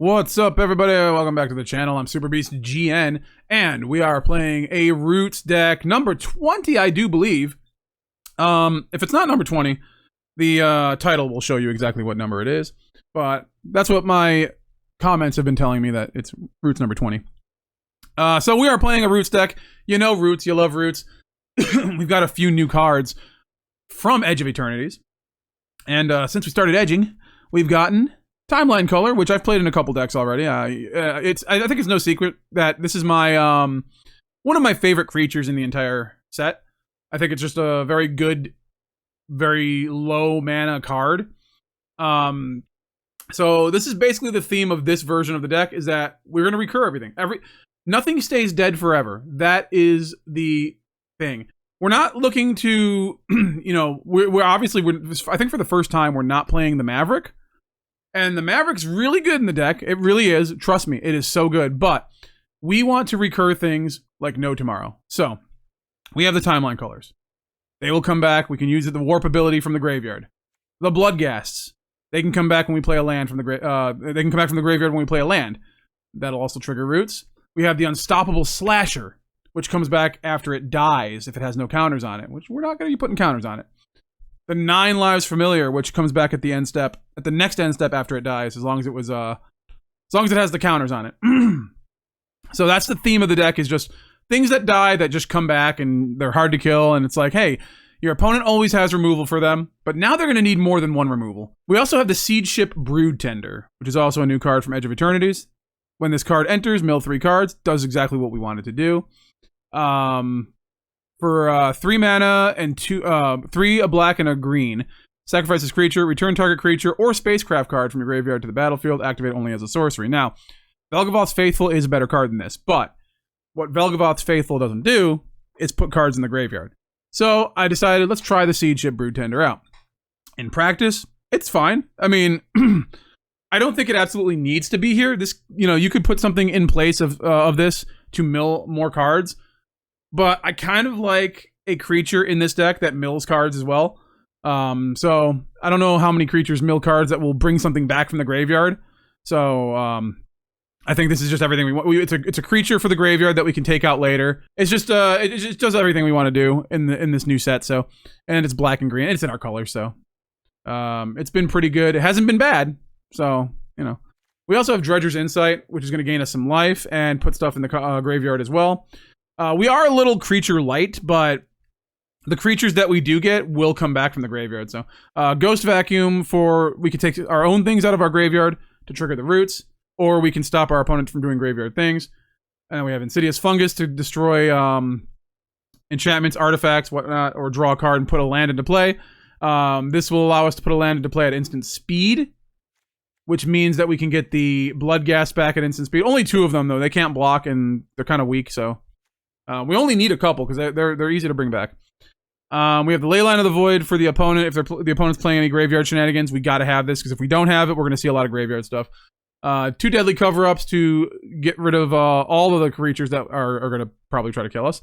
What's up, everybody? Welcome back to the channel. I'm Super Beast GN, and we are playing a Roots deck number 20, I do believe. If it's not number 20, the title will show you exactly what number it is, but that's what my comments have been telling me, that it's Roots number 20. So we are playing a Roots deck. You know Roots, you love Roots. We've got a few new cards from Edge of Eternities, and since we started edging, we've gotten Timeline Culler, which I've played in a couple decks already. I think it's no secret that this is my one of my favorite creatures in the entire set. I think it's just a very good, very low mana card. So this is basically the theme of this version of the deck, is that we're going to recur everything. Nothing stays dead forever. That is the thing. We're not looking to, you know, we're obviously, I think for the first time, we're not playing the Maverick. And the Maverick's really good in the deck. It really is. Trust me, it is so good. But we want to recur things like no tomorrow. So we have the Timeline Cullers. They will come back. We can use the warp ability from the graveyard. The Bloodghasts. They can come back when we play a land from the they can come back from the graveyard when we play a land. That'll also trigger Roots. We have the Unstoppable Slasher, which comes back after it dies if it has no counters on it, which we're not going to be putting counters on it. The 9 Lives Familiar, which comes back at the end step, at the next end step after it dies, as long as it was, as long as it has the counters on it. So that's the theme of the deck, is just things that die that just come back and they're hard to kill. And it's like, hey, your opponent always has removal for them, but now they're going to need more than one removal. We also have the Seedship Broodtender, which is also a new card from Edge of Eternities. When this card enters, mill 3 cards, does exactly what we want it to do. For 3 mana and 3 a black and a green, sacrifice this creature, return target creature or spacecraft card from your graveyard to the battlefield, activate only as a sorcery. Now, Vel'Gavoth's Faithful is a better card than this, but what Vel'Gavoth's Faithful doesn't do is put cards in the graveyard. So I decided, let's try the Seedship Broodtender out. In practice, it's fine. I mean, I don't think it absolutely needs to be here. This, you know, you could put something in place of this to mill more cards. But I kind of like a creature in this deck that mills cards as well. So I don't know how many creatures mill cards that will bring something back from the graveyard. So I think this is just everything we want. It's a creature for the graveyard that we can take out later. It's just it just does everything we want to do in this new set. So, and it's black and green. It's in our color, so it's been pretty good. It hasn't been bad. So, you know, we also have Dredger's Insight, which is going to gain us some life and put stuff in the graveyard as well. We are a little creature light, but the creatures that we do get will come back from the graveyard. So, Ghost Vacuum we can take our own things out of our graveyard to trigger the Roots, or we can stop our opponent from doing graveyard things. And we have Insidious Fungus to destroy enchantments, artifacts, whatnot, or draw a card and put a land into play. This will allow us to put a land into play at instant speed, which means that we can get the Bloodghast back at instant speed. Only 2 of them, though. They can't block, and they're kind of weak, so we only need a couple because they're easy to bring back. We have the Leyline of the Void for the opponent. If the opponent's playing any graveyard shenanigans, we got to have this, because if we don't have it, we're going to see a lot of graveyard stuff. 2 deadly cover-ups to get rid of all of the creatures that are going to probably try to kill us.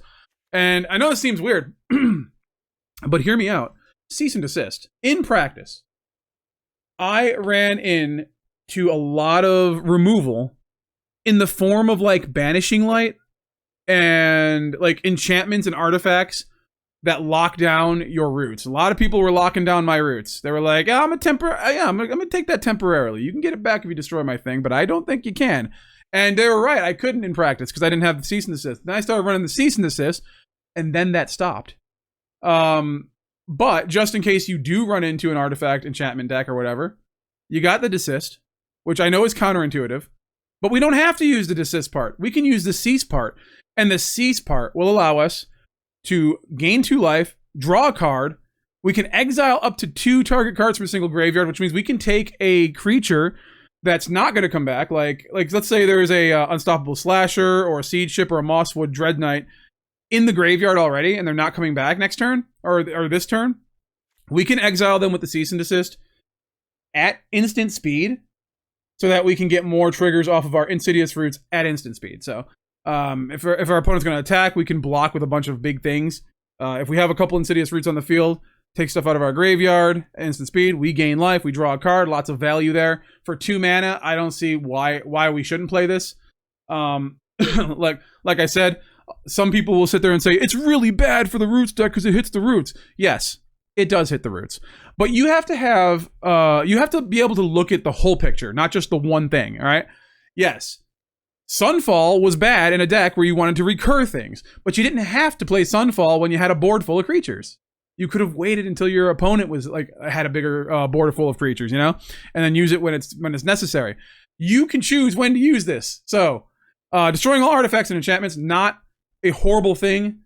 And I know this seems weird, but hear me out. Cease and desist. In practice, I ran into a lot of removal in the form of like Banishing Light and like enchantments and artifacts that lock down your Roots. A lot of people were locking down my Roots. They were like, oh, I'm gonna take that temporarily. You can get it back if you destroy my thing, but I don't think you can. And they were right. I couldn't in practice because I didn't have the cease and desist. Then I started running the cease and desist, and then that stopped. But just in case you do run into an artifact enchantment deck or whatever, you got the desist, which I know is counterintuitive, but we don't have to use the desist part. We can use the cease part. And the cease part will allow us to gain 2 life, draw a card. We can exile up to 2 target cards from a single graveyard, which means we can take a creature that's not going to come back. Like let's say there is a Unstoppable Slasher or a Seedship or a Mosswood Dreadknight in the graveyard already, and they're not coming back next turn or this turn. We can exile them with the cease and desist at instant speed, so that we can get more triggers off of our Insidious Roots at instant speed. So if our opponent's going to attack, we can block with a bunch of big things. If we have a couple Insidious Roots on the field, take stuff out of our graveyard, instant speed, we gain life, we draw a card, lots of value there. For 2 mana, I don't see why we shouldn't play this. Like I said, some people will sit there and say, it's really bad for the Roots deck because it hits the Roots. Yes, it does hit the Roots. But you have to have, you have to be able to look at the whole picture, not just the one thing, all right? Yes, Sunfall was bad in a deck where you wanted to recur things, but you didn't have to play Sunfall when you had a board full of creatures. You could have waited until your opponent was like had a bigger board full of creatures, you know, and then use it when it's necessary. You can choose when to use this. So, destroying all artifacts and enchantments, not a horrible thing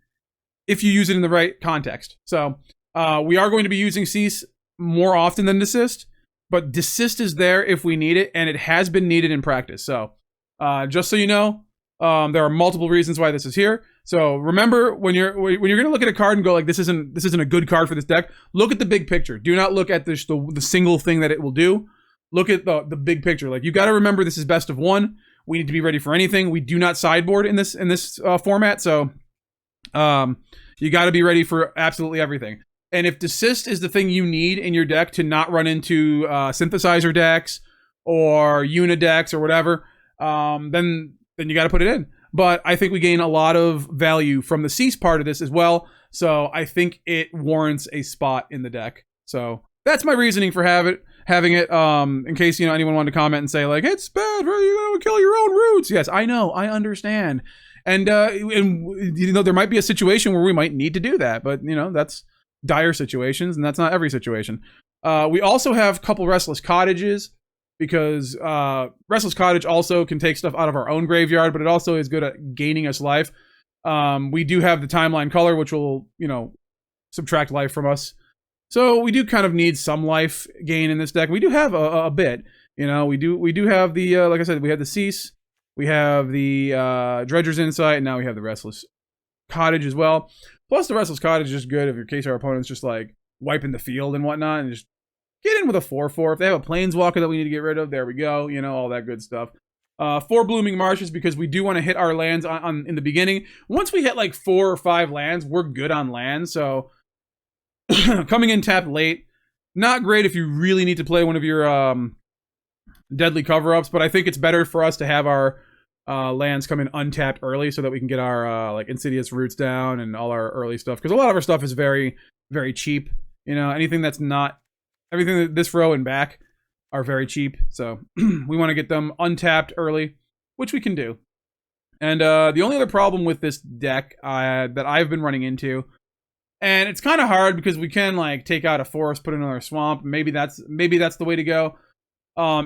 if you use it in the right context. So, we are going to be using Cease more often than Desist, but Desist is there if we need it, and it has been needed in practice. So, just so you know, there are multiple reasons why this is here. So remember, when you're going to look at a card and go like, this isn't a good card for this deck, look at the big picture. Do not look at the single thing that it will do. Look at the big picture. Like, you got to remember, this is best of 1. We need to be ready for anything. We do not sideboard in this format, so you got to be ready for absolutely everything. And if Desist is the thing you need in your deck to not run into synthesizer decks or Unidecks or whatever, then you got to put it in. But I think we gain a lot of value from the Cease part of this as well. So I think it warrants a spot in the deck. So that's my reasoning for having it. In case, you know, anyone wanted to comment and say like, it's bad, right? You're going to kill your own Roots. Yes, I know. I understand. And you know, there might be a situation where we might need to do that. But, you know, that's dire situations, and that's not every situation. We also have a couple Restless Cottages, because Restless Cottage also can take stuff out of our own graveyard, but it also is good at gaining us life. We do have the Timeline Culler, which will, you know, subtract life from us. So we do kind of need some life gain in this deck. We do have a bit, you know. We do have the like I said, we have the Cease, we have the Dredger's Insight, and now we have the Restless Cottage as well. Plus, the Restless Cottage is just good if in case our opponent's just like wiping the field and whatnot, and just get in with a 4/4. If they have a Planeswalker that we need to get rid of, there we go. You know, all that good stuff. 4 Blooming Marshes, because we do want to hit our lands in the beginning. Once we hit like 4 or 5 lands, we're good on lands. So coming in tapped late, not great if you really need to play one of your deadly cover-ups. But I think it's better for us to have our lands come in untapped early, so that we can get our like Insidious Roots down and all our early stuff. Because a lot of our stuff is very, very cheap. You know, anything that's not. Everything that this row and back are very cheap, so we want to get them untapped early, which we can do. And the only other problem with this deck that I've been running into, and it's kind of hard because we can like take out a forest, put in another swamp. Maybe that's the way to go.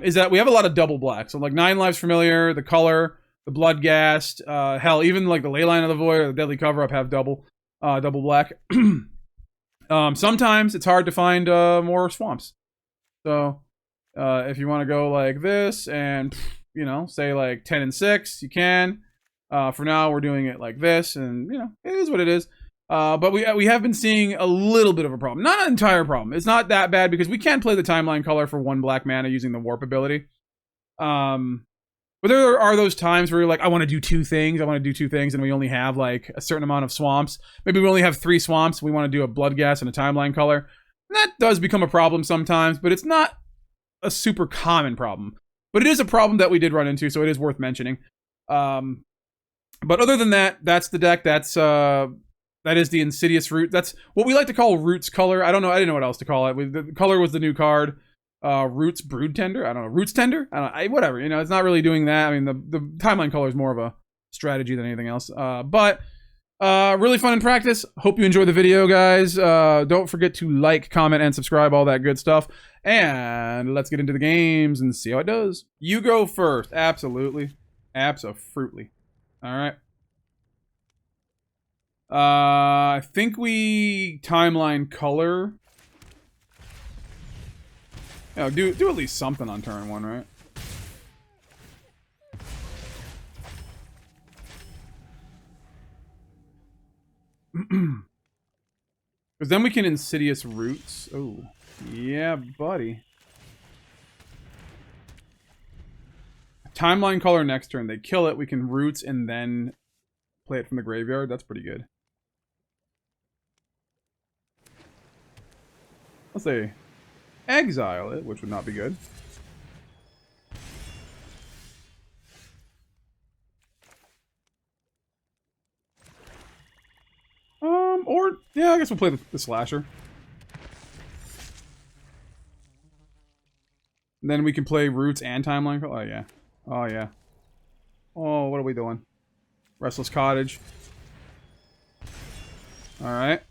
Is that we have a lot of double black, so like 9 Lives Familiar, the Color, the Bloodghast, hell, even like the Leyline of the Void or the Deadly Cover-Up have double black. Sometimes it's hard to find more swamps. So if you want to go like this and, you know, say like 10 and 6, you can. For now, we're doing it like this, and, you know, it is what it is. But we have been seeing a little bit of a problem. Not an entire problem. It's not that bad because we can play the Timeline Culler for 1 black mana using the Warp ability. But there are those times where you're like, I want to do 2 things. I want to do 2 things, and we only have like a certain amount of swamps. Maybe we only have 3 swamps. We want to do a Bloodghast and a Timeline Culler. And that does become a problem sometimes, but it's not a super common problem. But it is a problem that we did run into, so it is worth mentioning. But other than that, that's the deck. That is the Insidious Root. That's what we like to call Roots Color. I don't know. I didn't know what else to call it. The Color was the new card. Roots Broodtender. I don't know. Roots Tender. I don't know. Whatever. You know, it's not really doing that. I mean, the Timeline Culler is more of a strategy than anything else. But really fun in practice. Hope you enjoyed the video, guys. Don't forget to like, comment, and subscribe. All that good stuff. And let's get into the games and see how it does. You go first. Absolutely. Abso-fruitly. All right. I think we Timeline Culler. Yeah, do at least something on turn 1, right? Because then we can Insidious Roots. Oh, yeah, buddy. Timeline Culler next turn. They kill it. We can Roots and then play it from the graveyard. That's pretty good. let's say, exile it, which would not be good. Or, yeah, I guess we'll play the slasher. And then we can play Roots and Timeline Culler. Oh, yeah. Oh, yeah. Oh, what are we doing? Restless Cottage. Alright.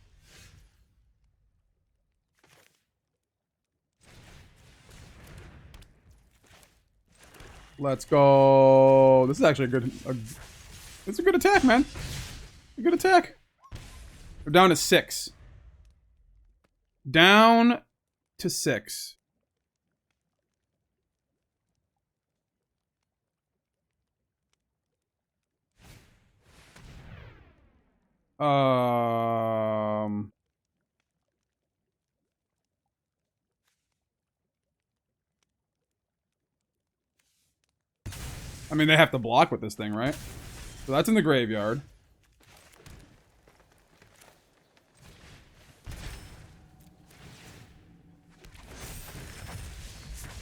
Let's go. This is actually it's a good attack, man. A good attack. We're down to 6. Down to 6. I mean, they have to block with this thing, right? So that's in the graveyard.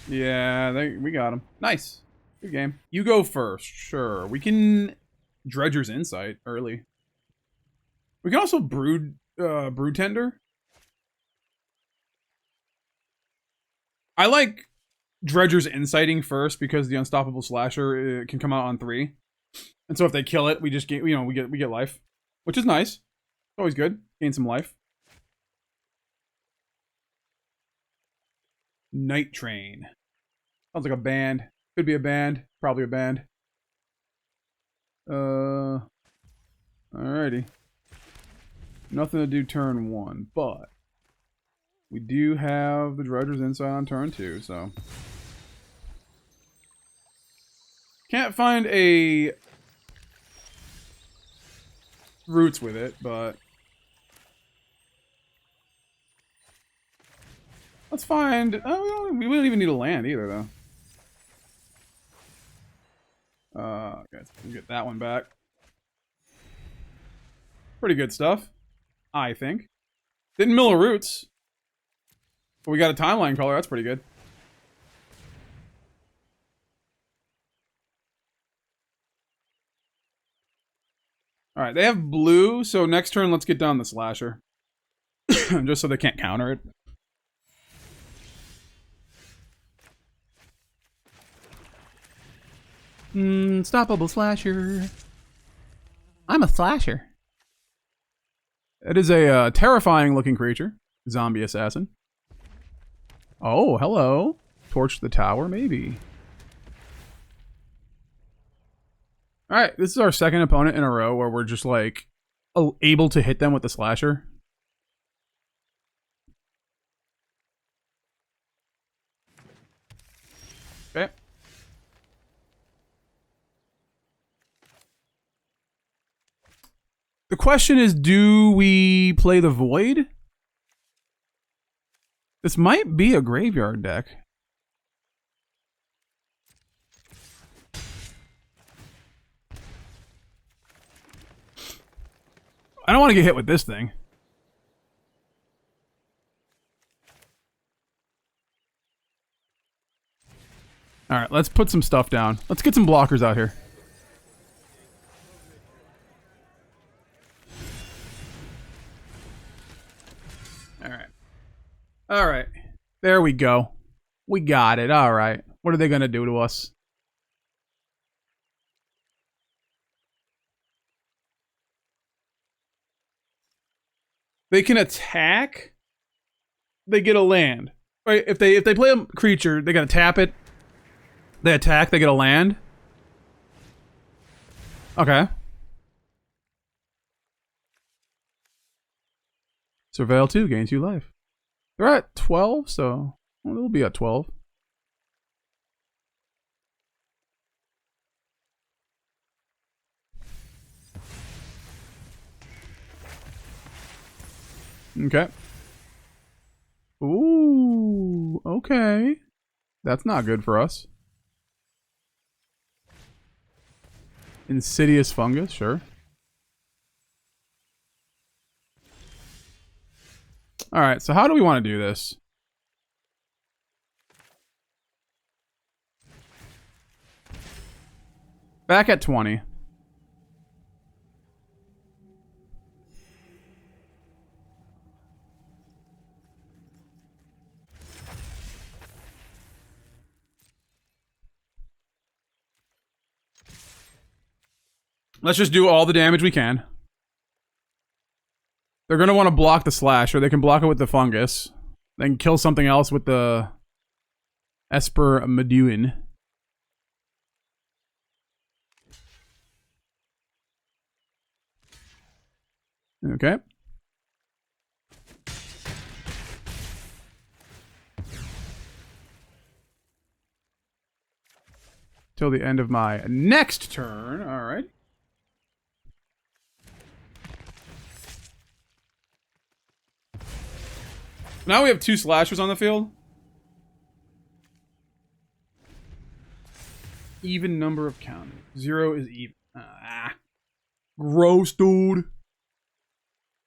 Yeah, we got him. Nice. Good game. You go first. Sure. We can Dredger's Insight early. We can also Broodtender. I like Dredger's Inciting first because the Unstoppable Slasher can come out on 3. And so if they kill it, we just get, we get life, which is nice. Always good. Gain some life. Night Train. Sounds like a band. Could be a band. Probably a band. Alrighty. Nothing to do turn 1, but we do have the Dredger's Insight on turn 2, so. Can't find a Roots with it, but let's find. Oh, we don't even need a land either, though. Guys, we'll get that one back. Pretty good stuff, I think. Didn't mill a Roots, but we got a Timeline Culler. That's pretty good. All right, they have blue, so next turn, let's get down the Slasher. Just so they can't counter it. Unstoppable Slasher. I'm a Slasher. It is a terrifying looking creature. Zombie assassin. Oh, hello. Torch the tower, maybe. Alright, this is our second opponent in a row where we're just like able to hit them with the Slasher. Okay. The question is, do we play the Void? This might be a graveyard deck. I don't want to get hit with this thing. Alright, let's put some stuff down. Let's get some blockers out here. Alright. Alright. There we go. We got it. Alright. What are they going to do to us? They can attack. They get a land. Right? If they play a creature, they gotta tap it. They attack, they get a land. Okay. Surveil 2 gains 2 life. They're at 12, so well, they'll be at 12. Okay. Ooh, okay. That's not good for us. Insidious Fungus, sure. Alright, so how do we want to do this? Back at 20. Let's just do all the damage we can. They're going to want to block the slash, or they can block it with the fungus. They can kill something else with the Esper Meduin. Okay. Till the end of my next turn. All right. Now we have 2 slashers on the field. Even number of counters. 0 is even. Gross, dude.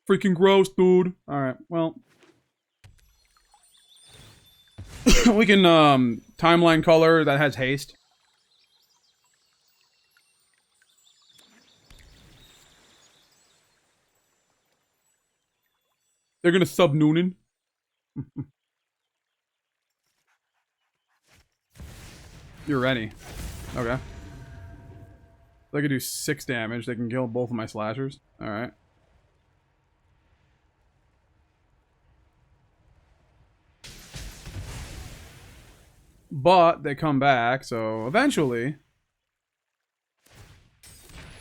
Freaking gross, dude. Alright, well. We can, Timeline Culler that has haste. They're gonna sub Noonan. You're ready. Okay. They can do 6 damage. They can kill both of my slashers. Alright. But they come back, so eventually...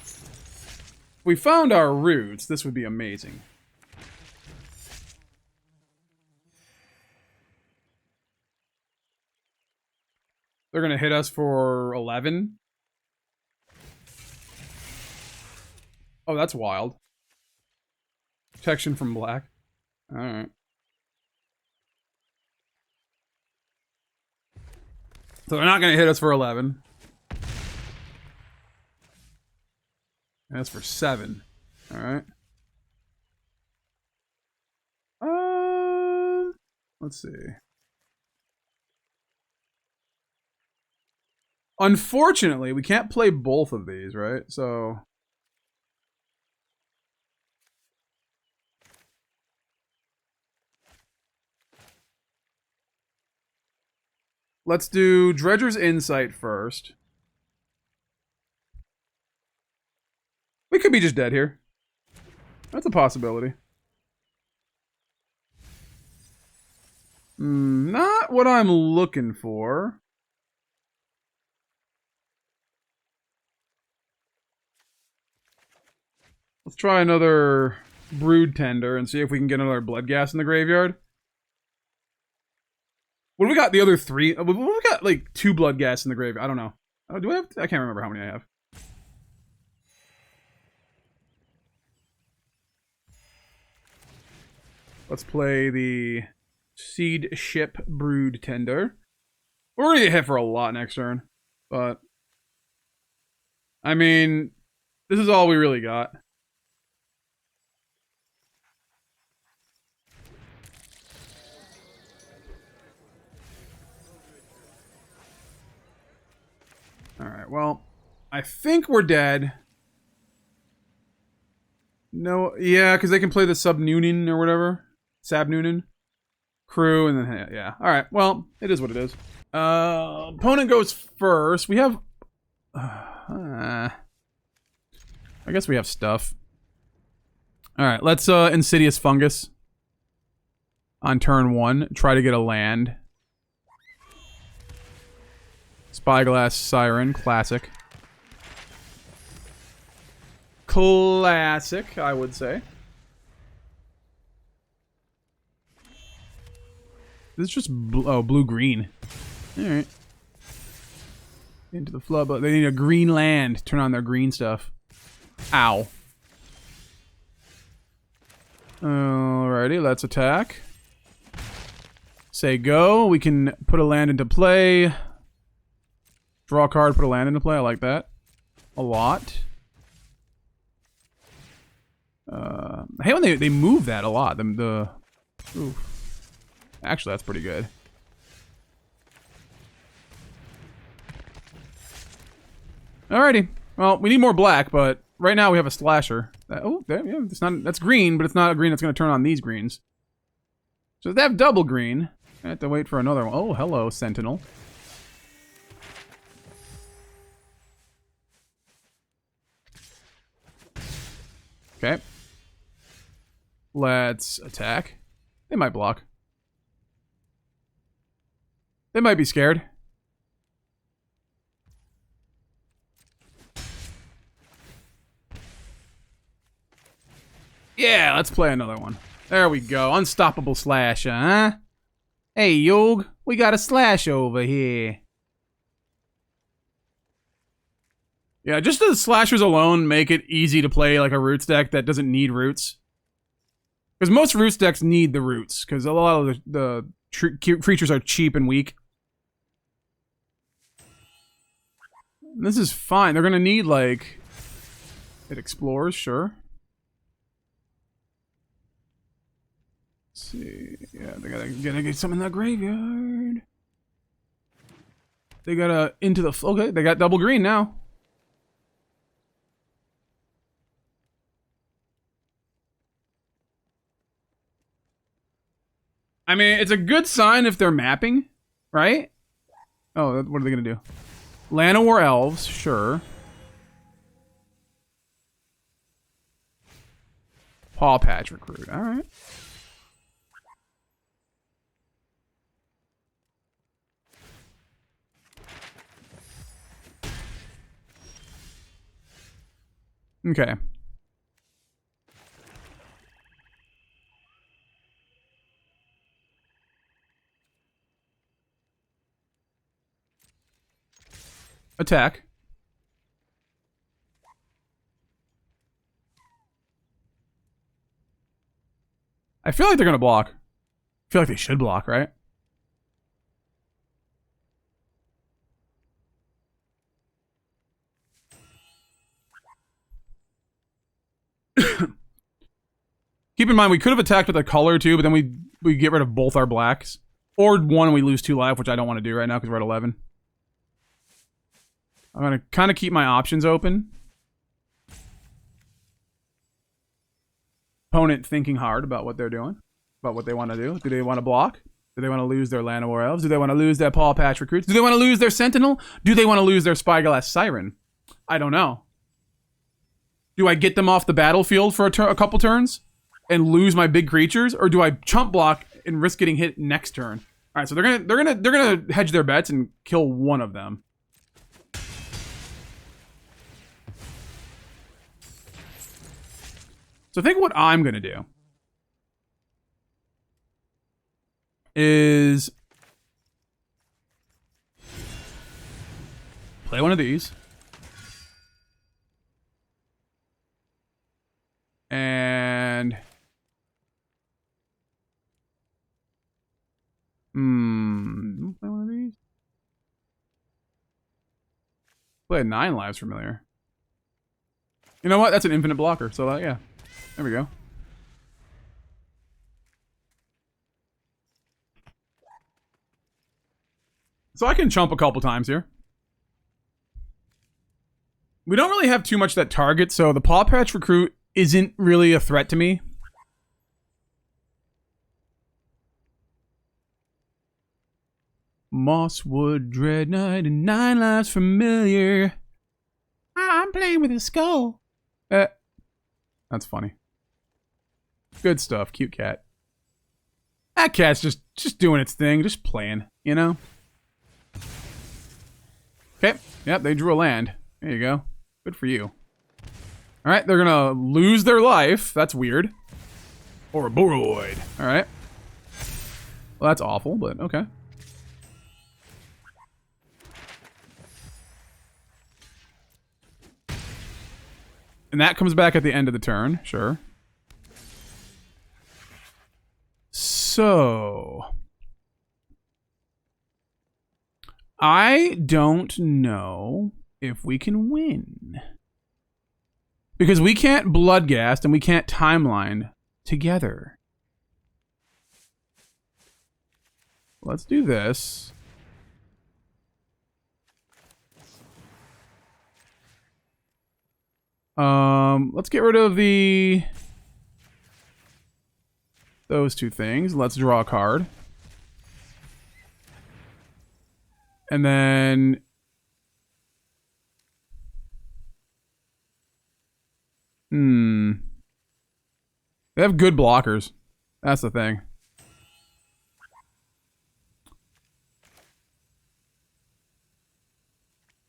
If we found our roots, this would be amazing. They're going to hit us for 11. Oh, that's wild. Protection from black. Alright. So they're not going to hit us for 11. And that's for 7. Alright. Let's see. Unfortunately, we can't play both of these, right? So... Let's do Dredger's Insight first. We could be just dead here. That's a possibility. Not what I'm looking for. Let's try another Broodtender and see if we can get another Bloodghast in the graveyard. What do we got? The other 3? We got like 2 Bloodghasts in the graveyard. I don't know. Do I have? I can't remember how many I have. Let's play the Seedship Broodtender. We're gonna get hit for a lot next turn, but I mean, this is all we really got. Alright, well, I think we're dead. No, yeah, because they can play the Sub-Noonan or whatever. Sab-Noonan. Crew, and then, yeah. Alright, well, it is what it is. Opponent goes first. We have... I guess we have stuff. Alright, let's Insidious Fungus. On turn 1. Try to get a land. Spyglass Siren, classic. Classic, I would say. This is just blue-green. Alright. Into the flood, but they need a green land. Turn on their green stuff. Ow. Alrighty, let's attack. Say go. We can put a land into play. Draw a card, put a land into play. I like that a lot. I hate when they move that a lot. Ooh. Actually, that's pretty good. Alrighty. Well, we need more black, but right now we have a slasher. Oh, yeah, it's not. That's green, but it's not a green that's going to turn on these greens. So they have double green. I have to wait for another one. Oh, hello, Sentinel. Okay. Let's attack. They might block. They might be scared. Yeah, let's play another one. There we go. Unstoppable slasher, huh? Hey, Yog, we got a slash over here. Yeah, just the slashers alone make it easy to play like a roots deck that doesn't need roots. Because most roots decks need the roots, because a lot of the creatures are cheap and weak. And this is fine. They're going to need, like... It explores, sure. Let's see. Yeah, they gotta get some in the graveyard. They gotta into the... Okay, they got double green now. I mean, it's a good sign if they're mapping, right? Oh, what are they gonna do? Llanowar Elves, sure. Paw Patch Recruit, alright. Okay. Attack. I feel like they're gonna block. I feel like they should block, right? Keep in mind, we could have attacked with a color too, but then we get rid of both our blacks. Or one and we lose 2 life, which I don't want to do right now because we're at 11. I'm going to kind of keep my options open. Opponent thinking hard about what they're doing. About what they want to do. Do they want to block? Do they want to lose their Llanowar Elves? Do they want to lose their Paw Patch Recruits? Do they want to lose their Sentinel? Do they want to lose their Spyglass Siren? I don't know. Do I get them off the battlefield for a couple turns and lose my big creatures, or do I chump block and risk getting hit next turn? All right, so they're gonna hedge their bets and kill one of them. So I think what I'm gonna do is play one of these. And play one of these. Play a 9 lives familiar. You know what? That's an infinite blocker. So yeah, there we go. So I can chump a couple times here. We don't really have too much that target, so the Paw Patch Recruit isn't really a threat to me. Mosswood Dreadknight and 9 lives familiar. I'm playing with a skull. That's funny. Good stuff, cute cat. That cat's just doing its thing, just playing, you know? Okay, yep, they drew a land. There you go. Good for you. Alright, they're gonna lose their life. That's weird. Or a Boroid. Alright. Well, that's awful, but okay. And that comes back at the end of the turn, sure. So... I don't know if we can win. Because we can't Bloodghast and we can't Timeline together. Let's do this. Let's get rid of those two things. Let's draw a card. And then they have good blockers. That's the thing.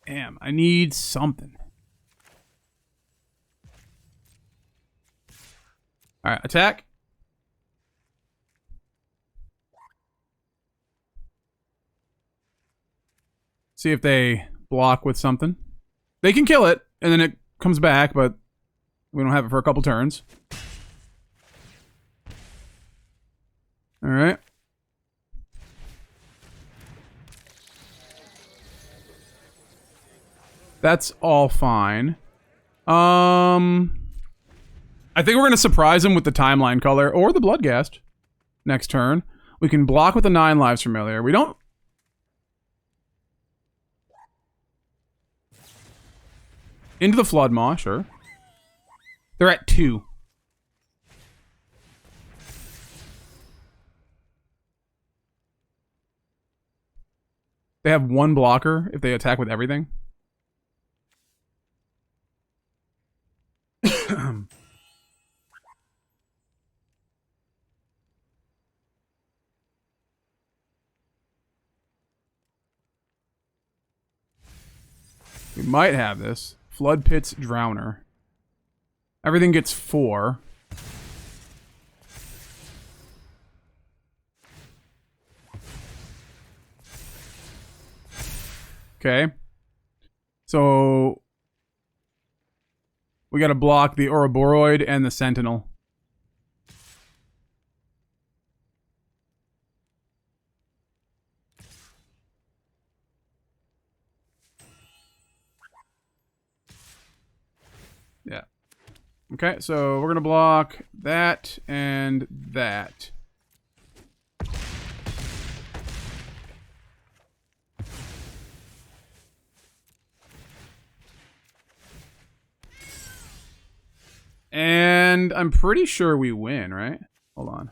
Damn, I need something. Alright, attack. See if they block with something. They can kill it, and then it comes back, but we don't have it for a couple turns. Alright. That's all fine. I think we're going to surprise him with the Timeline Culler or the Bloodghast next turn. We can block with the 9 lives familiar. We don't... Into the Flood Maw, sure. They're at 2. They have 1 blocker if they attack with everything. We might have this. Flood Pit's Drowner. Everything gets 4. Okay. So we gotta block the Ouroboros and the Sentinel. Yeah. Okay, so we're gonna block that and that. And I'm pretty sure we win, right? Hold on.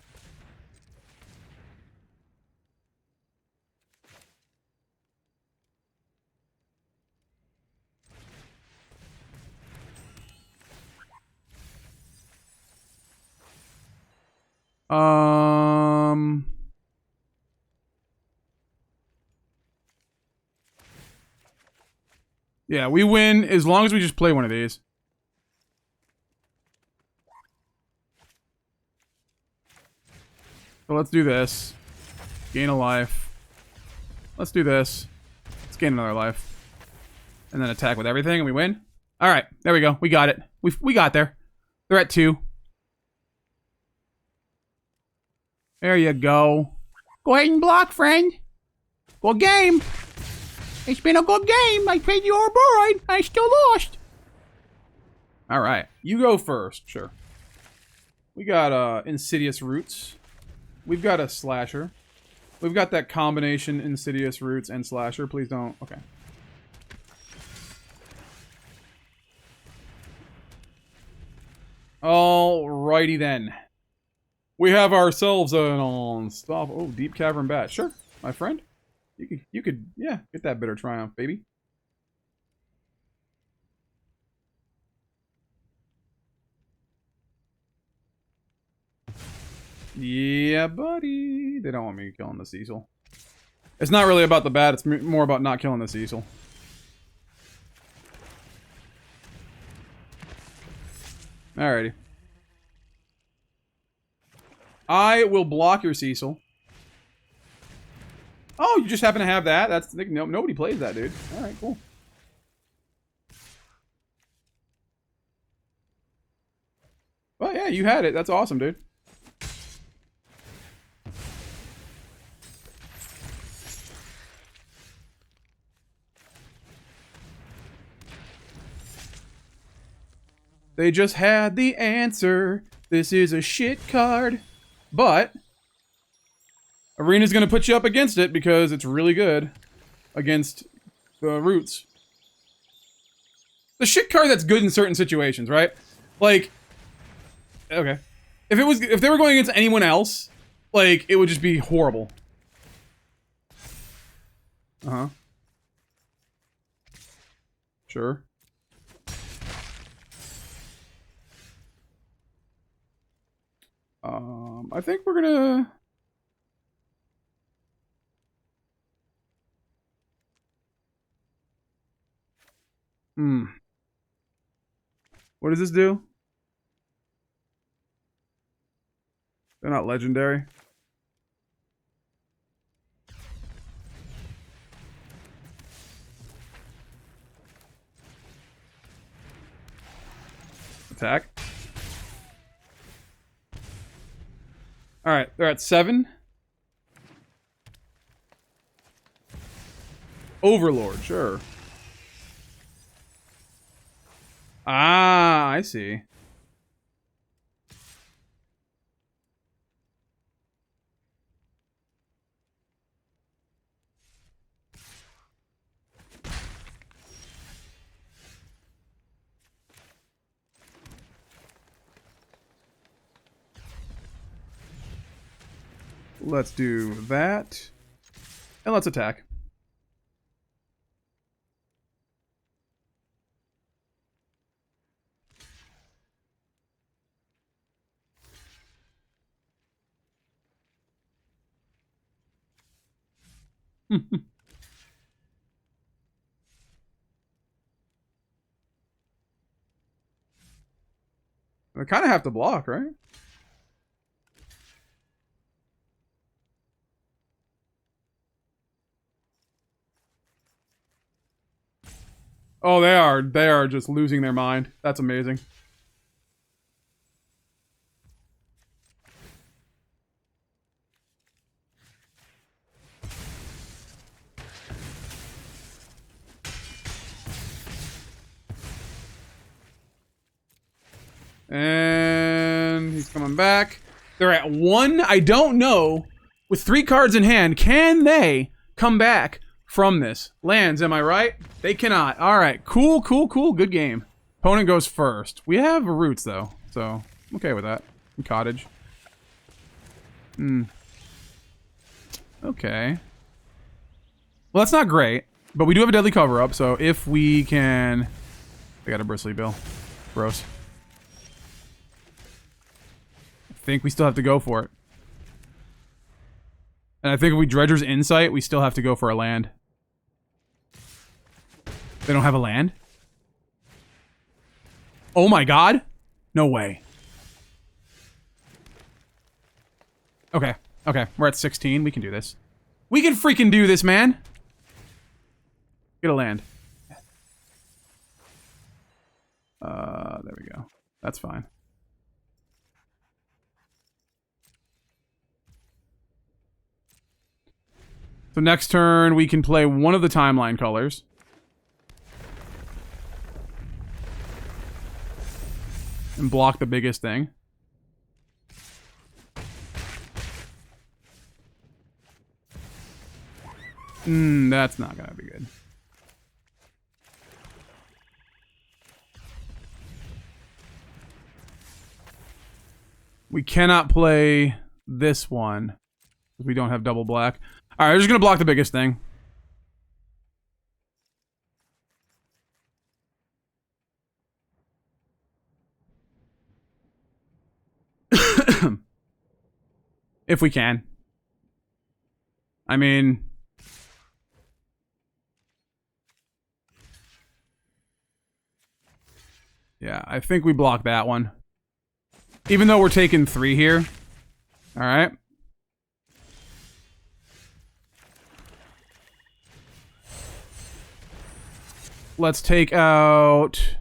Yeah, we win as long as we just play one of these. So let's do this. Gain a life. Let's do this. Let's gain another life. And then attack with everything and we win. Alright, there we go. We got it. We got there. They're at 2. There you go. Go ahead and block, friend. Good game. It's been a good game. I played your Ouroboros. I still lost. Alright, you go first. Sure. We got Insidious Roots. We've got a Slasher. We've got that combination Insidious Roots and Slasher. Please don't. Okay. Alrighty then. We have ourselves an unstoppable... Oh, Deep Cavern Bat. Sure, my friend. You could, yeah, get that Bitter Triumph, baby. Yeah, buddy. They don't want me killing the Cecil. It's not really about the bat, it's more about not killing the Cecil. Alrighty. I will block your Cecil. Oh, you just happen to have that? That's no, nobody plays that, dude. Alright, cool. Well, yeah, you had it. That's awesome, dude. They just had the answer. This is a shit card. But Arena's going to put you up against it because it's really good against the Roots. the shit card that's good in certain situations, right? Like, okay. If they were going against anyone else, like, it would just be horrible. Uh-huh. Sure. I think we're gonna... What does this do? They're not legendary. Attack. Alright, they're at 7. Overlord, sure. Ah, I see. Let's do that. And let's attack. I kind of have to block, right? Oh, they are just losing their mind. That's amazing. And he's coming back. They're at 1. I don't know. With 3 cards in hand, can they come back from this? Lands, am I right? They cannot. Alright, cool, cool, cool. Good game. Opponent goes first. We have roots, though, so I'm okay with that. And cottage. Okay. Well, that's not great, but we do have a deadly cover-up, so if we can... They got a bristly bill. Gross. I think we still have to go for it. And I think if we Dredger's Insight, we still have to go for a land. They don't have a land? Oh my god? No way. Okay. Okay. We're at 16. We can do this. We can freaking do this, man! Get a land. There we go. That's fine. So next turn, we can play one of the Timeline Cullers. And block the biggest thing. That's not gonna be good. We cannot play this one. Because we don't have double black. Alright, we're just gonna block the biggest thing. If we can. I mean... Yeah, I think we block that one. Even though we're taking 3 here. Alright. Let's take out...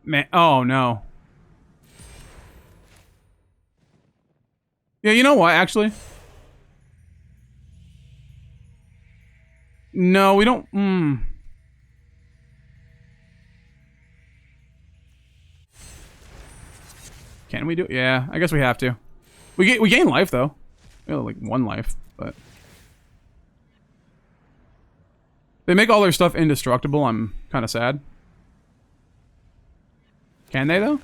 Man, oh no. Yeah, you know what, actually? No, we don't... Can we do it? Yeah, I guess we have to. We gain life, though. We have, like, 1 life, but... They make all their stuff indestructible, I'm kind of sad. Can they, though?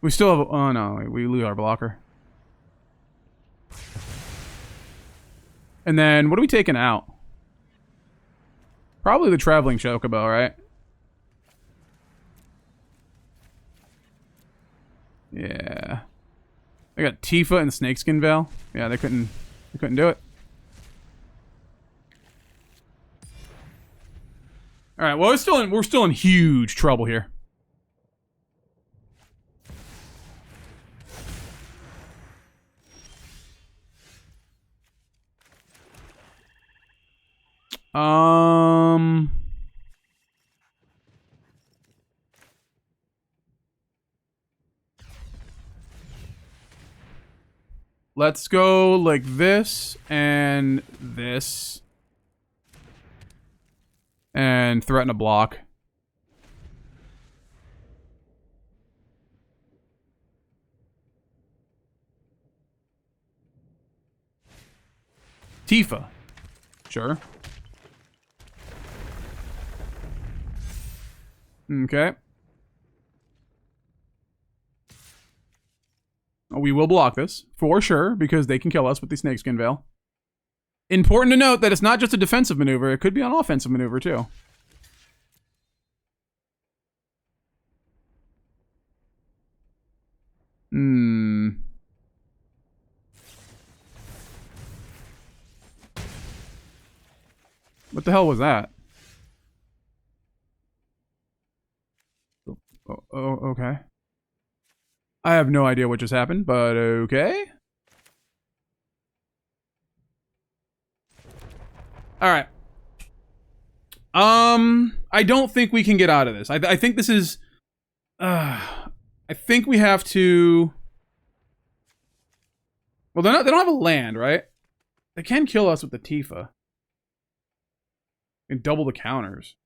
We still have... Oh, no. We lose our blocker. And then, what are we taking out? Probably the Traveling Chocobo, right? Yeah. They got Tifa and Snakeskin Veil. Yeah, they couldn't do it. All right. Well, we're still in huge trouble here. Let's go like this and this. And threaten a block. Tifa. Sure. Okay. We will block this, for sure, because they can kill us with the Snakeskin Veil. Important to note that it's not just a defensive maneuver, it could be an offensive maneuver, too. What the hell was that? Oh, okay. I have no idea what just happened, but okay. All right. I don't think we can get out of this. I think this is. I think we have to. Well, they don't have a land, right? They can kill us with the Tifa. And double the counters.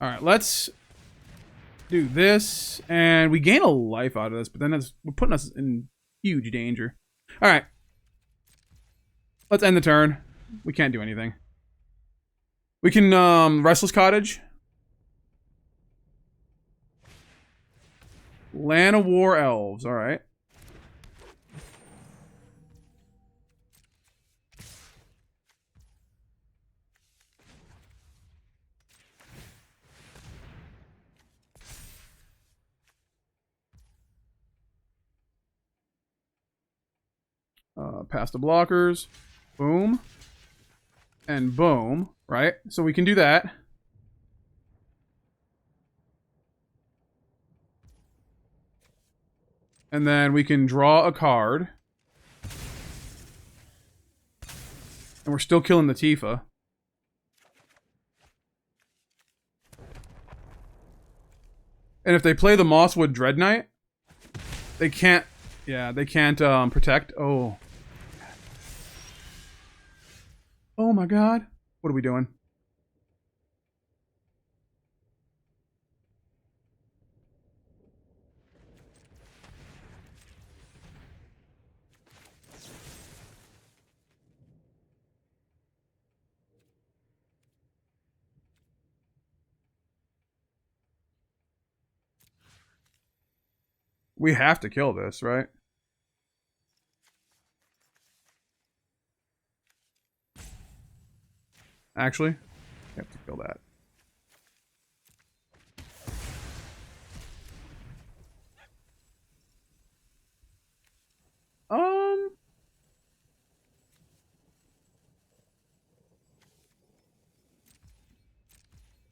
All right, let's do this, and we gain a life out of this, but then we're putting us in huge danger. All right, let's end the turn. We can't do anything. We can Restless Cottage, Land of War Elves. All right. Past the blockers. Boom. And boom. Right? So we can do that. And then we can draw a card. And we're still killing the Tifa. And if they play the Mosswood Dreadknight, they can't... Yeah, they can't protect. Oh. Oh my god. What are we doing? We have to kill this, right? Actually, we have to kill that.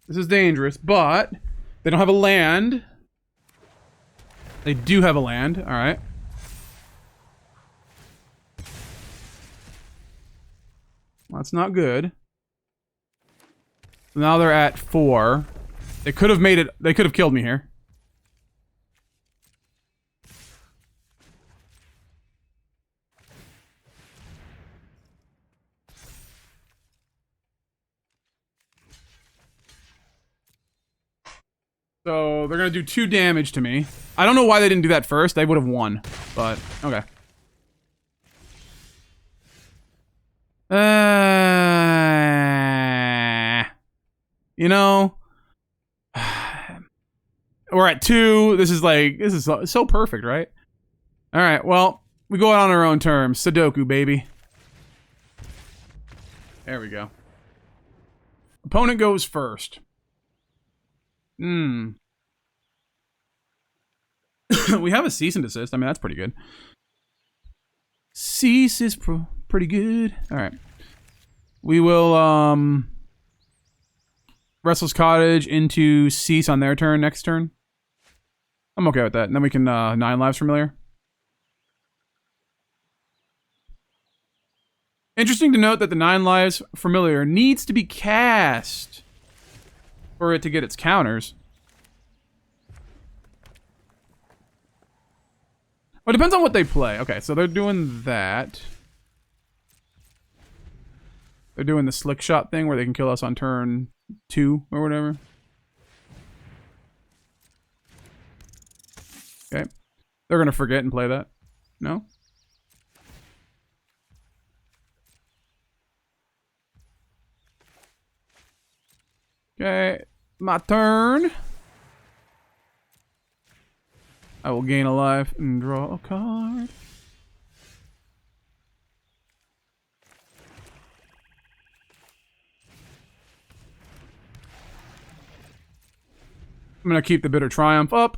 This is dangerous, but they don't have a land. They do have a land, alright. Well, that's not good. So now they're at 4. They could have made it, they could have killed me here. So they're gonna do 2 damage to me. I don't know why they didn't do that first. They would have won, but okay. You know, we're at 2. This is so perfect, right? All right, well, we go out on our own terms. Sudoku, baby. There we go. Opponent goes first. We have a cease and desist. I mean, that's pretty good. Cease is pretty good. All right. We will, Restless Cottage into cease on their turn next turn. I'm okay with that. And then we can, 9 lives familiar. Interesting to note that the 9 lives familiar needs to be cast for it to get its counters. Well, it depends on what they play. Okay, so they're doing that. They're doing the slick shot thing where they can kill us on turn 2 or whatever. Okay. They're gonna forget and play that. No? Okay, my turn. I will gain a life and draw a card. I'm gonna keep the Bitter Triumph up.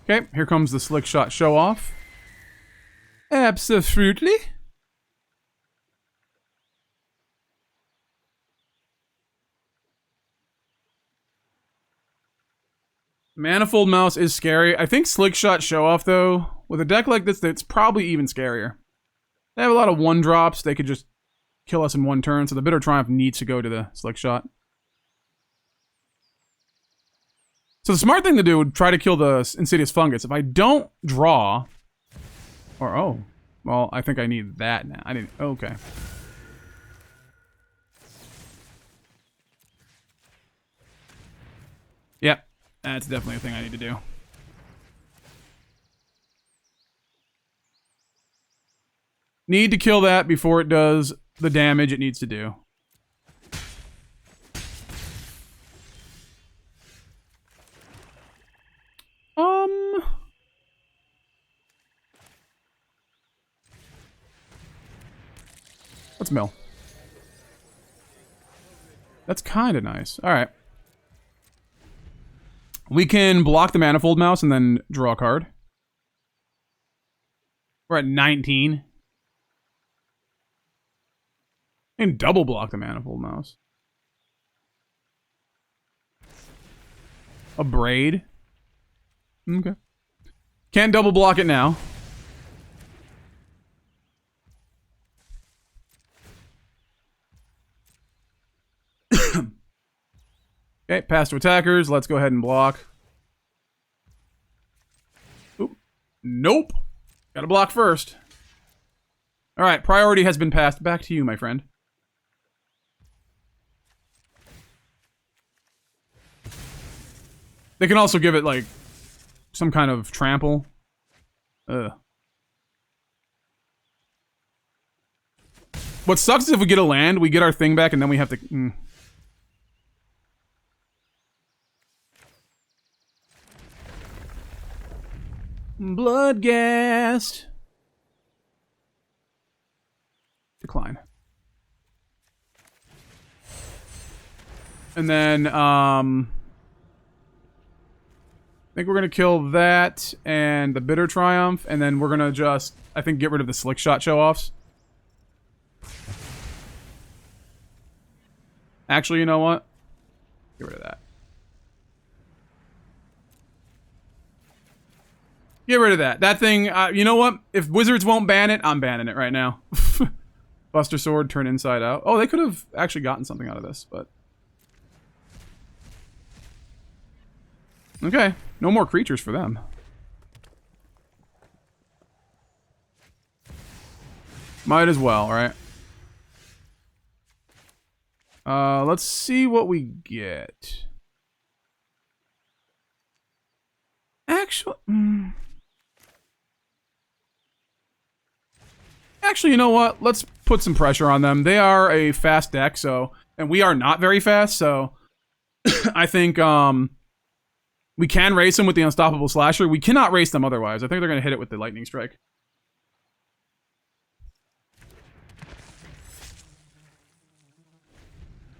Okay, here comes the Slick Shot Show Off. Absolutely. Manifold Mouse is scary. I think Slick Shot Show Off, though, with a deck like this, it's probably even scarier. They have a lot of 1-drops. They could just kill us in 1 turn, so the Bitter Triumph needs to go to the Slick Shot. So the smart thing to do would try to kill the Insidious Fungus. If I don't draw, or oh, well, I think I need that now. I need, okay. Yep, that's definitely a thing I need to do. Need to kill that before it does the damage it needs to do. Let's mill. That's kind of nice. All right. We can block the Manifold Mouse and then draw a card. We're at 19. And double block the Manifold Mouse. A Braid. Okay. Can't double block it now. Okay, pass to attackers. Let's go ahead and block. Oop. Nope. Gotta block first. Alright, priority has been passed. Back to you, my friend. They can also give it, like, some kind of trample. Ugh. What sucks is if we get a land, we get our thing back, and then we have to... Bloodghast. Decline. And then, I think we're going to kill that and the Bitter Triumph, and then we're going to just, I think, get rid of the Slick Shot Show-Offs. Actually, you know what? Get rid of that. Get rid of that. That thing, you know what? If Wizards won't ban it, I'm banning it right now. Buster Sword, turn inside out. Oh, they could have actually gotten something out of this, but... Okay, no more creatures for them. Might as well, right? Let's see what we get. Actually, you know what? Let's put some pressure on them. They are a fast deck, so, and we are not very fast, so I think we can race them with the Unstoppable Slasher. We cannot race them otherwise. I think they're going to hit it with the Lightning Strike.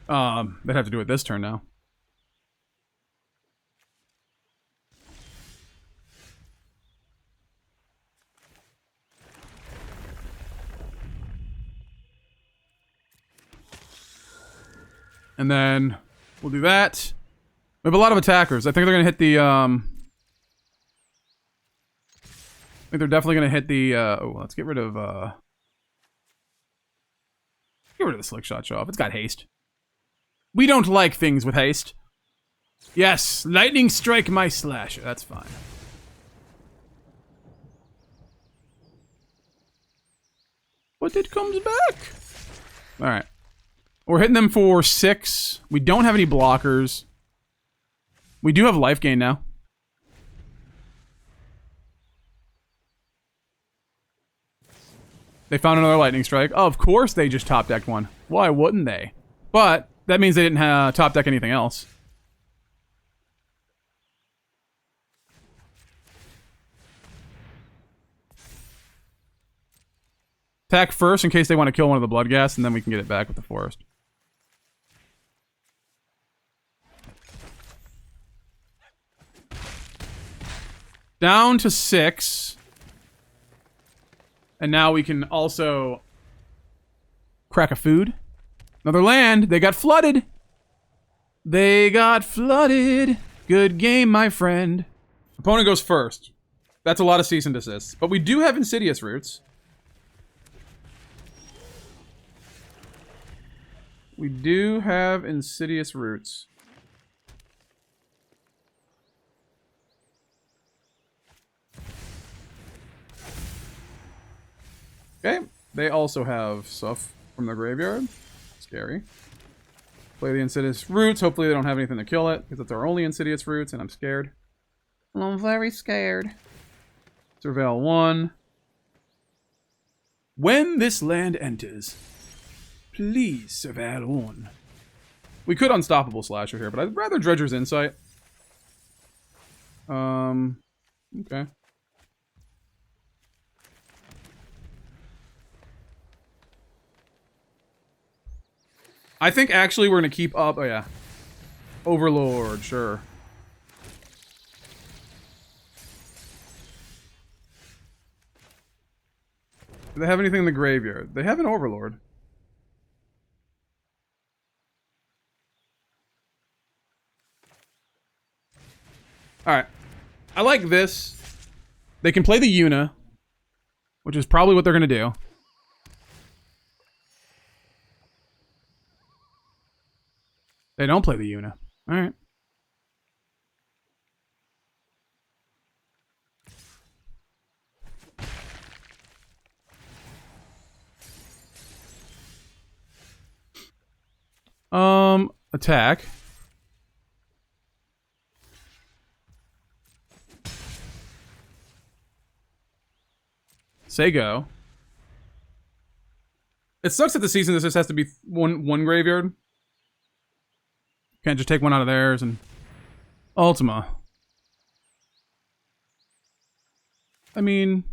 They'd have to do it this turn now. And then we'll do that. We have a lot of attackers. I think they're going to hit the, I think they're definitely going to hit the, oh, let's get rid of the Slick Shot Show off. It's got haste. We don't like things with haste. Yes, Lightning Strike my Slasher. That's fine. But it comes back. Alright. We're hitting them for 6. We don't have any blockers. We do have life gain now. They found another Lightning Strike. Oh, of course they just top decked one. Why wouldn't they? But that means they didn't top deck anything else. Attack first in case they want to kill one of the Bloodghast, and then we can get it back with the Forest. Down to 6. And now we can also crack a food. Another land. They got flooded. They got flooded. Good game, my friend. Opponent goes first. That's a lot of cease and desists. But we do have Insidious Roots. We do have Insidious Roots. Okay. They also have stuff from their graveyard. Scary. Play the Insidious Roots. Hopefully they don't have anything to kill it, because it's our only Insidious Roots, and I'm scared. I'm very scared. Surveil 1. When this land enters, please surveil 1. We could Unstoppable Slasher here, but I'd rather Dredger's Insight. Okay. I think actually we're going to keep up... Oh, yeah. Overlord, sure. Do they have anything in the graveyard? They have an Overlord. Alright. I like this. They can play the Una, which is probably what they're going to do. They don't play the Una. Alright. Attack. Say go. It sucks that the season this just has to be one graveyard. Can't just take one out of theirs and... Ultima. I mean,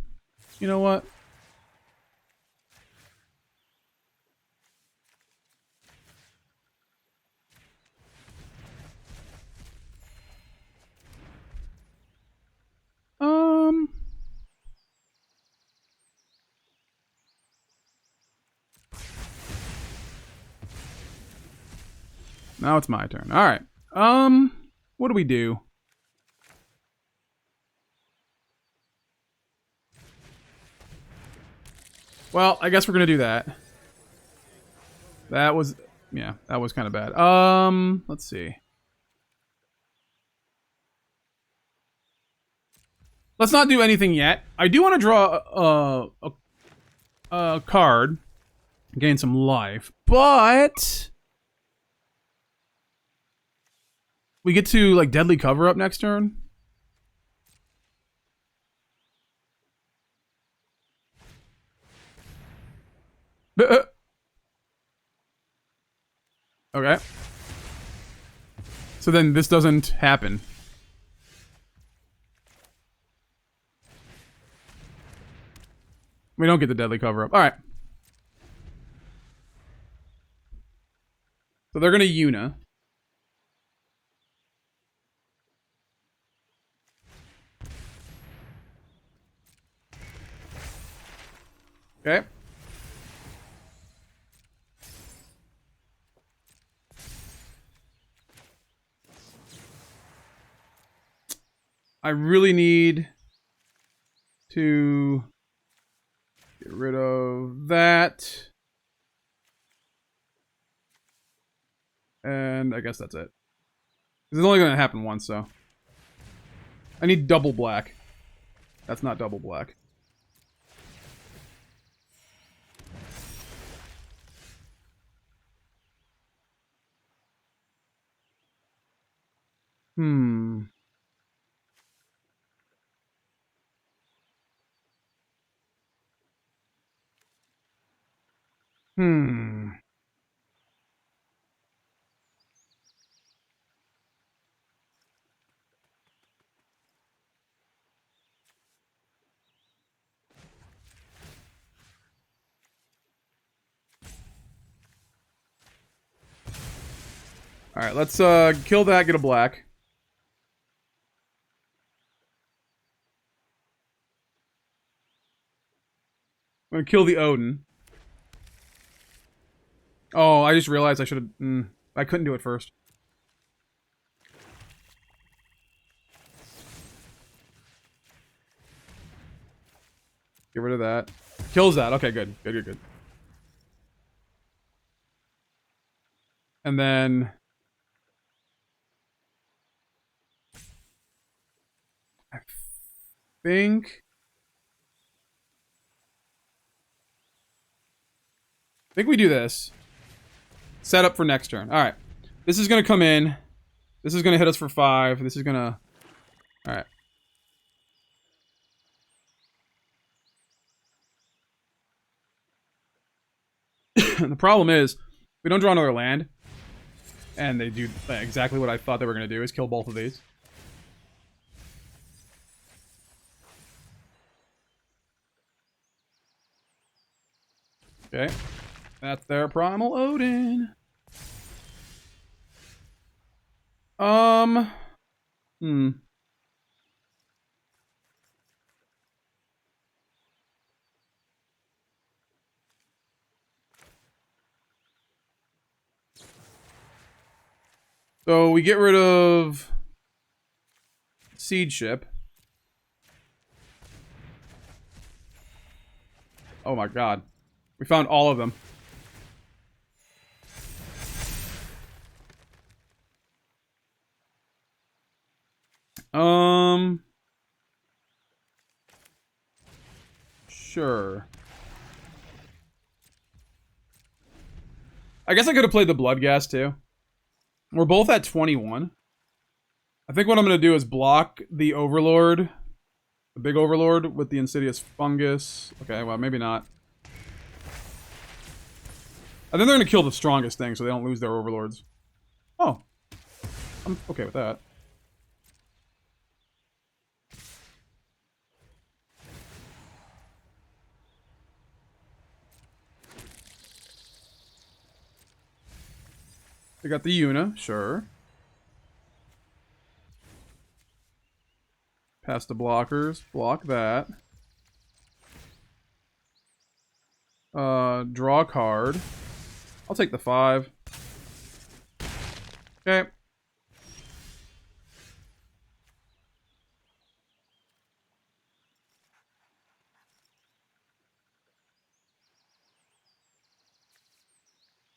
you know what? Now it's my turn. Alright. What do we do? Well, I guess we're gonna do that. That was... Yeah, that was kind of bad. Let's see. Let's not do anything yet. I do want to draw a card. Gain some life. But... We get to like deadly cover up next turn. Okay. So then this doesn't happen. We don't get the deadly cover up. All right. So they're going to Yuna. Okay. I really need to get rid of that. And I guess that's it. It's only going to happen once, so. I need double black. That's not double black. Hmm. Alright, let's kill that, get a black. I'm gonna kill the Odin. Oh, I just realized I should have... I couldn't do it first. Get rid of that. Kills that. Okay, good. Good, good, good. And then... I think we do this. Set up for next turn. Alright. This is going to come in. This is going to hit us for 5. This is going to... Alright. The problem is, we don't draw another land. And they do exactly what I thought they were going to do, is kill both of these. Okay. That's their Primal Odin. So we get rid of Seedship. Oh my god. We found all of them. Sure. I guess I could have played the Bloodghast too. We're both at 21. I think what I'm going to do is block the Overlord. The big Overlord with the Insidious Fungus. Okay, well, maybe not. I think they're going to kill the strongest thing so they don't lose their Overlords. Oh. I'm okay with that. They got the Yuna, sure. Past the blockers. Block that. Draw a card. I'll take the 5. Okay.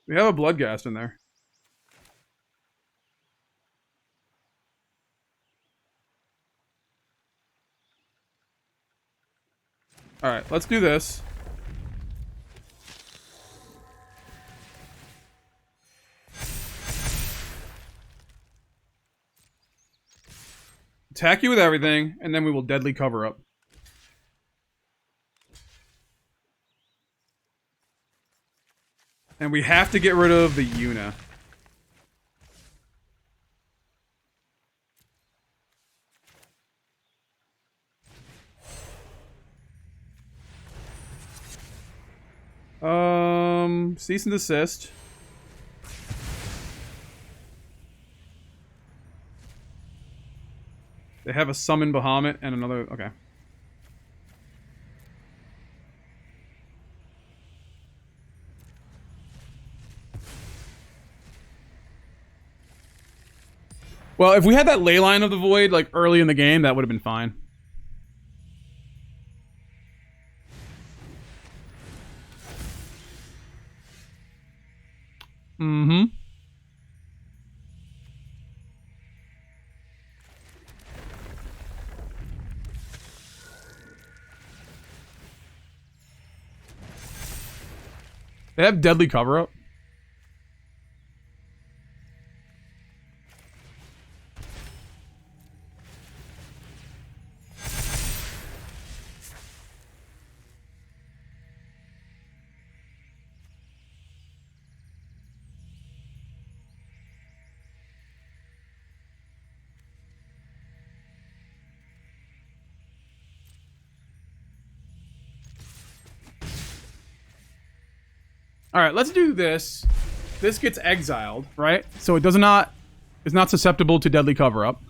We have a Bloodghast in there. Alright, let's do this. Attack you with everything, and then we will deadly cover up. And we have to get rid of the Yuna. Cease and desist. They have a summon Bahamut and another... Okay. Well, if we had that Leyline of the Void, like, early in the game, that would have been fine. Mm-hmm. They have deadly cover-up. All right, let's do this. This gets exiled, right? So it is not susceptible to deadly cover-up.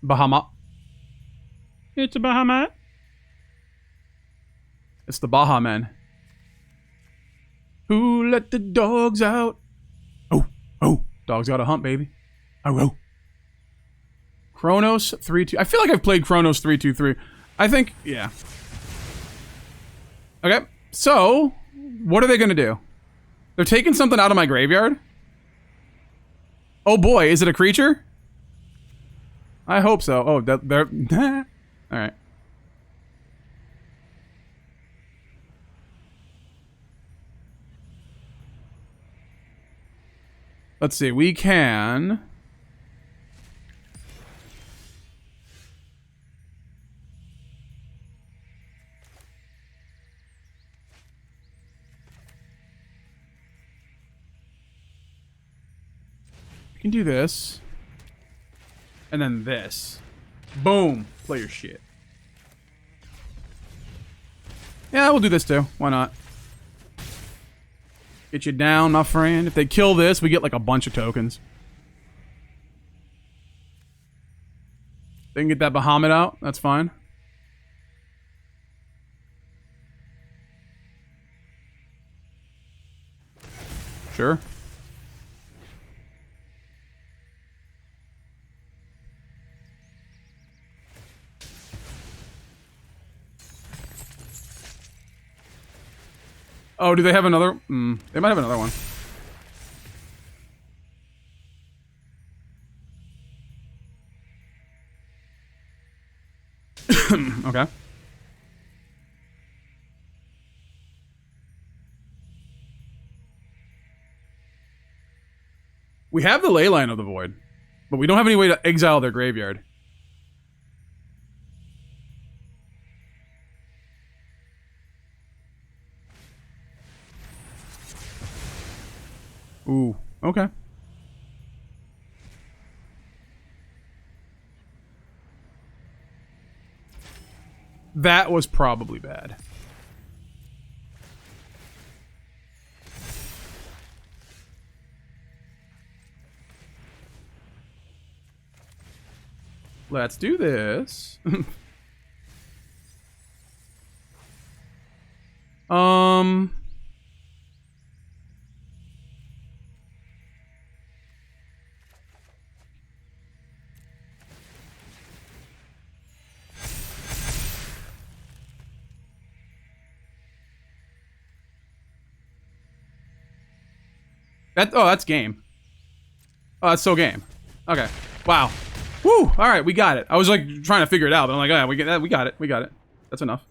Bahamut. It's a Bahamut. It's the Baha Men. Who let the dogs out? Oh, oh. Dogs got a hump, baby. Oh, oh. Chronos 3-2. I feel like I've played Chronos 3-2-3. I think, yeah. Okay, so, what are they going to do? They're taking something out of my graveyard? Oh boy, is it a creature? I hope so. Oh, they're... Alright. Let's see, we can... We can do this. And then this. Boom. Play your shit. Yeah, we'll do this too. Why not? Get you down, my friend. If they kill this, we get like a bunch of tokens. They can get that Bahamut out. That's fine. Sure. Oh, do they have another? They might have another one. Okay. We have the Leyline of the Void, but we don't have any way to exile their graveyard. Ooh, okay. That was probably bad. Let's do this. Oh, that's game. Oh, that's so game. Okay. Wow. Woo! All right, we got it. I was like trying to figure it out. But I'm like, oh, yeah, we got it. That's enough.